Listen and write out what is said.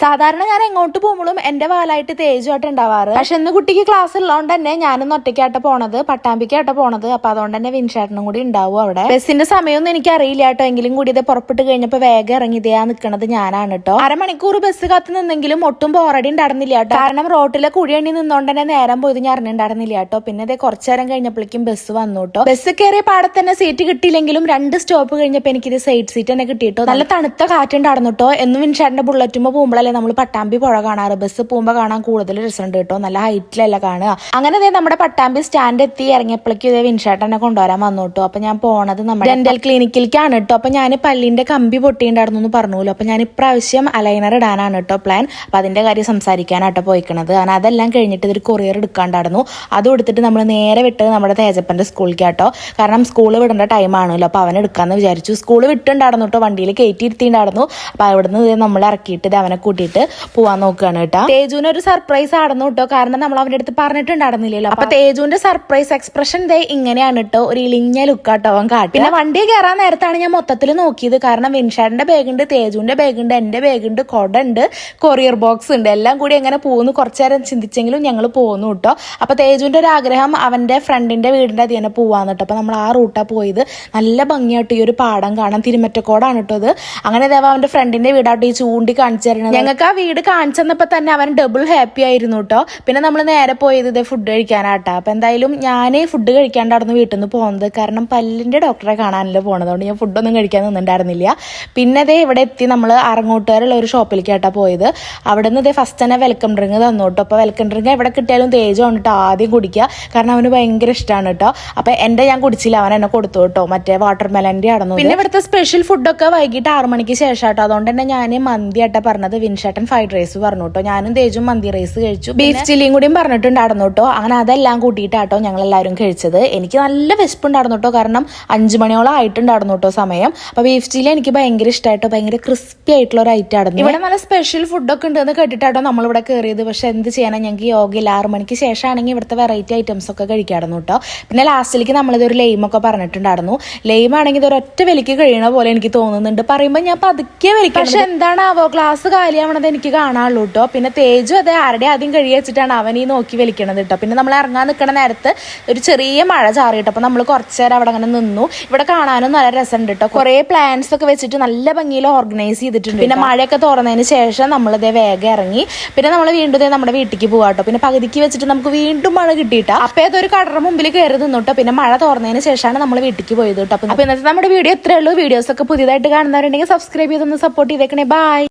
സാധാരണ ഞാൻ എങ്ങോട്ട് പോകുമ്പോഴും എന്റെ വാലായിട്ട് തേജുമായിട്ട് ഉണ്ടാവാറ്. പക്ഷെ ഇന്ന് കുട്ടിക്ക് ക്ലാസ് ഉള്ളതുകൊണ്ട് തന്നെ ഞാനൊന്ന് ഒറ്റയ്ക്കായിട്ട് പോണത്, പട്ടാമ്പിക്കായിട്ട് പോണത്. അപ്പൊ അതുകൊണ്ട് തന്നെ വിൻഷേട്ടനും കൂടി ഉണ്ടാവും അവിടെ. ബസ്സിന്റെ സമയമൊന്നും എനിക്ക് അറിയില്ല കേട്ടോ. എങ്കിലും കൂടി ഇത് പുറപ്പെട്ട് കഴിഞ്ഞപ്പോ വേഗം ഇറങ്ങി ഇതേ നിൽക്കുന്നത് ഞാനാണ് കേട്ടോ. അരമണിക്കൂർ ബസ് കാത്ത് നിന്നെങ്കിലും ഒട്ടും ബോറടി ഉണ്ടായിരുന്നില്ല കേട്ടോ. കാരണം റോട്ടിലെ കുഴിയണി നിന്നോണ്ട് തന്നെ നേരം പോയത് ഞാൻ അറിഞ്ഞിട്ടുണ്ടായിരുന്നില്ല കേട്ടോ. പിന്നെ ഇതേ കുറച്ചു നേരം കഴിഞ്ഞപ്പോഴേക്കും ബസ് വന്നു കേട്ടോ. ബസ് കയറിയ പാടത്ത് തന്നെ സീറ്റ് കിട്ടിയില്ലെങ്കിലും 2 സ്റ്റോപ്പ് കഴിഞ്ഞപ്പോ എനിക്കിത് സൈഡ് സീറ്റ് തന്നെ കിട്ടിയിട്ടോ. നല്ല തണുത്ത കാറ്റുണ്ടായിരുന്നു കേട്ടോ. എന്നും വിൻഷേട്ടന്റെ ബുള്ളറ്റുമ്പോ പോകുമ്പോൾ നമ്മൾ പട്ടാമ്പി പുഴ കാണാറ്. ബസ് പോകുമ്പോ കാണാൻ കൂടുതൽ രസമുണ്ട് കേട്ടോ. നല്ല ഹൈറ്റിലല്ല കാണുക. അങ്ങനെ നമ്മുടെ പട്ടാമ്പി സ്റ്റാൻഡ് എത്തി ഇറങ്ങിയപ്പോഴേക്കും ഇതേ വിൻഷേട്ടനെ കൊണ്ടുവരാൻ വന്നു കേട്ടോ. അപ്പൊ ഞാൻ പോണത് നമ്മുടെ ഡെന്റൽ ക്ലിനിക്കിലേക്കാണ് കേട്ടോ. അപ്പൊ ഞാൻ പല്ലിന്റെ കമ്പി പൊട്ടിയിട്ടുണ്ടായിരുന്നു എന്ന് പറഞ്ഞല്ലോ. അപ്പൊ ഞാൻ ഇപ്രാവശ്യം അലൈനർ ഇടാനാണ് കേട്ടോ പ്ലാൻ. അപ്പൊ അതിന്റെ കാര്യം സംസാരിക്കാനാട്ടോ പോയിക്കണത്. കാരണം അതെല്ലാം കഴിഞ്ഞിട്ട് ഇതൊരു കൊറിയർ എടുക്കാണ്ടായിരുന്നു. അതും എടുത്തിട്ട് നമ്മൾ നേരെ വിട്ടത് നമ്മുടെ തേജപ്പന്റെ സ്കൂളിലേക്കാട്ടോ. കാരണം സ്കൂള് വിടേണ്ട ടൈം ആണല്ലോ. അപ്പൊ അവനെ എടുക്കാന്ന് വിചാരിച്ചു. സ്കൂള് വിട്ടുണ്ടായിരുന്നു കേട്ടോ. വണ്ടിയിൽ കയറ്റിയിരുത്തിണ്ടായിരുന്നു. അപ്പൊ അവിടുന്ന് നമ്മൾ ഇറക്കിയിട്ട് അവനെ കൂട്ടിയിട്ട് പോവാൻ നോക്കുകയാണ് കേട്ടോ. തേജുവിന് ഒരു സർപ്രൈസ് ആയിരുന്നു കേട്ടോ. കാരണം നമ്മൾ അവന്റെ അടുത്ത് പറഞ്ഞിട്ടുണ്ടായിരുന്നില്ലല്ലോ. അപ്പൊ തേജുവിന്റെ സർപ്രൈസ് എക്സ്പ്രഷൻ ഇങ്ങനെയാണ് കേട്ടോ. ഒരു ഇളിഞ്ഞ ലുക്കാട്ടോ അവൻ കാട്ടി. പിന്നെ വണ്ടി കയറാൻ നേരത്താണ് ഞാൻ മൊത്തത്തിൽ നോക്കിയത്. കാരണം വിൻഷാന്റെ ബാഗുണ്ട്, തേജുവിന്റെ ബാഗുണ്ട്, എന്റെ ബാഗുണ്ട്, കൊടണ്ട്, കൊറിയർ ബോക്സ് ഉണ്ട്. എല്ലാം കൂടി എങ്ങനെ പോകുന്നു കുറച്ചു നേരം ചിന്തിച്ചെങ്കിലും ഞങ്ങൾ പോകുന്നു കേട്ടോ. അപ്പൊ തേജുവിന്റെ ഒരു ആഗ്രഹം അവന്റെ ഫ്രണ്ടിന്റെ വീടിന്റെ അതിനെ പോവാന്ന് കേട്ടോ. അപ്പൊ നമ്മൾ ആ റൂട്ടാ പോയത്. നല്ല ഭംഗിയായിട്ട് ഈ ഒരു പാടം കാണാൻ. തിരുമറ്റക്കോടാണ് കേട്ടോ അത്. അങ്ങനെ അവന്റെ ഫ്രണ്ടിന്റെ വീടാട്ടോ ഈ ചൂണ്ടി കാണിച്ചു തരുന്നത്. ഞങ്ങൾക്ക് ആ വീട് കാണിച്ചെന്നപ്പോ തന്നെ അവൻ ഡബിൾ ഹാപ്പി ആയിരുന്നു കേട്ടോ. പിന്നെ നമ്മൾ നേരെ പോയത് ഇതേ ഫുഡ് കഴിക്കാനാട്ടാ. അപ്പൊ എന്തായാലും ഞാൻ ഫുഡ് കഴിക്കാണ്ടായിരുന്നു വീട്ടിൽ നിന്ന് പോകുന്നത്. കാരണം പല്ലിന്റെ ഡോക്ടറെ കാണാനല്ലോ പോണത്. അതുകൊണ്ട് ഞാൻ ഫുഡൊന്നും കഴിക്കാൻ നിന്നിട്ടുണ്ടായിരുന്നില്ല. പിന്നെ ഇവിടെ എത്തി നമ്മൾ അറങ്ങോട്ടുകാരുള്ള ഒരു ഷോപ്പിലേക്കാട്ടാ പോയത്. അവിടെ നിന്ന് ഫസ്റ്റ് തന്നെ വെൽക്കം ഡ്രിങ്ക് തന്നു കേട്ടോ. അപ്പൊ വെൽക്കം ഡ്രിങ്ക് എവിടെ കിട്ടിയാലും തേജ് വന്നിട്ട് ആദ്യം കുടിക്കുക. കാരണം അവന് ഭയങ്കര ഇഷ്ടമാണ് കേട്ടോ. അപ്പൊ എന്റെ ഞാൻ കുടിച്ചില്ല, അവൻ എന്നെ കൊടുത്തു കേട്ടോ. മറ്റേ വാട്ടർ മെലന്റെ ആയിരുന്നു. പിന്നെ ഇവിടുത്തെ സ്പെഷ്യൽ ഫുഡൊക്കെ വൈകിട്ട് 6 മണിക്ക് ശേഷം കേട്ടോ. അതുകൊണ്ട് തന്നെ ഞാൻ മന്തി ആട്ടാ പറഞ്ഞത്. വിൻഷേട്ടൻ ഫ്രൈഡ് റൈസ് പറഞ്ഞു കേട്ടോ. ഞാനും തേജും മന്തി റൈസ് കഴിച്ചു. ബീഫ് ചില്ലിയും കൂടിയും പറഞ്ഞിട്ടുണ്ടായിരുന്നു കേട്ടോ. അങ്ങനെ അതെല്ലാം കൂട്ടിയിട്ടാട്ടോ ഞങ്ങൾ എല്ലാവരും കഴിച്ചത്. എനിക്ക് നല്ല വിശപ്പുണ്ടായിരുന്നു കേട്ടോ. കാരണം 5 മണിയോളം ആയിട്ടുണ്ടായിരുന്നു കേട്ടോ സമയം. അപ്പൊ ബീഫ് ചില്ലി എനിക്ക് ഭയങ്കര ഇഷ്ടമായിട്ടോ. ഭയങ്കര ക്രിസ്പി ആയിട്ടുള്ള ഒരു ഐറ്റം ആയിരുന്നു. ഇവിടെ നല്ല സ്പെഷ്യൽ ഫുഡൊക്കെ ഉണ്ടെന്ന് കേട്ടിട്ടാട്ടോ നമ്മളിവിടെ കയറിയത്. പക്ഷെ എന്ത് ചെയ്യാനാ, ഞങ്ങൾക്ക് യോഗയില്ല. 6 മണിക്ക് ശേഷമാണെങ്കിൽ ഇവിടുത്തെ വെറൈറ്റി ഐറ്റംസ് ഒക്കെ കഴിക്കായിരുന്നു കേട്ടോ. പിന്നെ ലാസ്റ്റിലേക്ക് നമ്മളിതൊരു ലൈമൊക്കെ പറഞ്ഞിട്ടുണ്ടായിരുന്നു. ലൈമാണെങ്കിൽ ഇത് ഒരൊറ്റ വലിക്ക് കഴിയണ പോലെ എനിക്ക് തോന്നുന്നുണ്ട്. പറയുമ്പോൾ ഞാൻ പതുക്കെ വലിക്കും. പക്ഷെ എന്താണാവോ ഗ്ലാസ് കാലിയാവണത് എനിക്ക് കാണാനുള്ളൂ കേട്ടോ. പിന്നെ തേജു അതെ ആരുടെ ആദ്യം കഴി വെച്ചിട്ടാണ് അവൻ ഈ നോക്കി വലിക്കണത് കേട്ടോ. പിന്നെ നമ്മൾ ഇറങ്ങാൻ നിൽക്കണ നേരത്ത് ഒരു ചെറിയ മഴ ചാറിയിട്ട് അപ്പൊ നമ്മൾ കുറച്ചു നേരം അവിടെ അങ്ങനെ നിന്നു. ഇവിടെ കാണാനും നല്ല രസമുണ്ട് കേട്ടോ. കുറെ പ്ലാന്റ്സ് ഒക്കെ വെച്ചിട്ട് നല്ല ഭംഗിയിൽ ഓർഗനൈസ് ചെയ്തിട്ടുണ്ട്. പിന്നെ മഴയൊക്കെ തുറന്നതിന് ശേഷം നമ്മളിതേ വേഗം ഇറങ്ങി. പിന്നെ നമ്മൾ വീണ്ടും നമ്മുടെ വീട്ടിലേക്ക് പോകാട്ടോ. പിന്നെ പകുതിക്ക് വെച്ചിട്ട് നമുക്ക് വീണ്ടും മഴ കിട്ടിയിട്ടാ. അപ്പൊ അതൊരു കടറ മുമ്പിൽ കയറി നിന്നുട്ടോ. പിന്നെ മഴ തുറന്നതിന് ശേഷമാണ് നമ്മൾ വീട്ടിലേക്ക് പോയത് കേട്ടോ. അപ്പൊ ഇന്നത്തെ നമ്മുടെ വീഡിയോ ഇത്രയേ ഉള്ളൂ. വീഡിയോസ് ഒക്കെ പുതിയതായിട്ട് കാണുന്നവരുണ്ടെങ്കിൽ സബ്സ്ക്രൈബ് ചെയ്തൊന്ന് സപ്പോർട്ട് ചെയ്തേക്കണേ. ബൈ.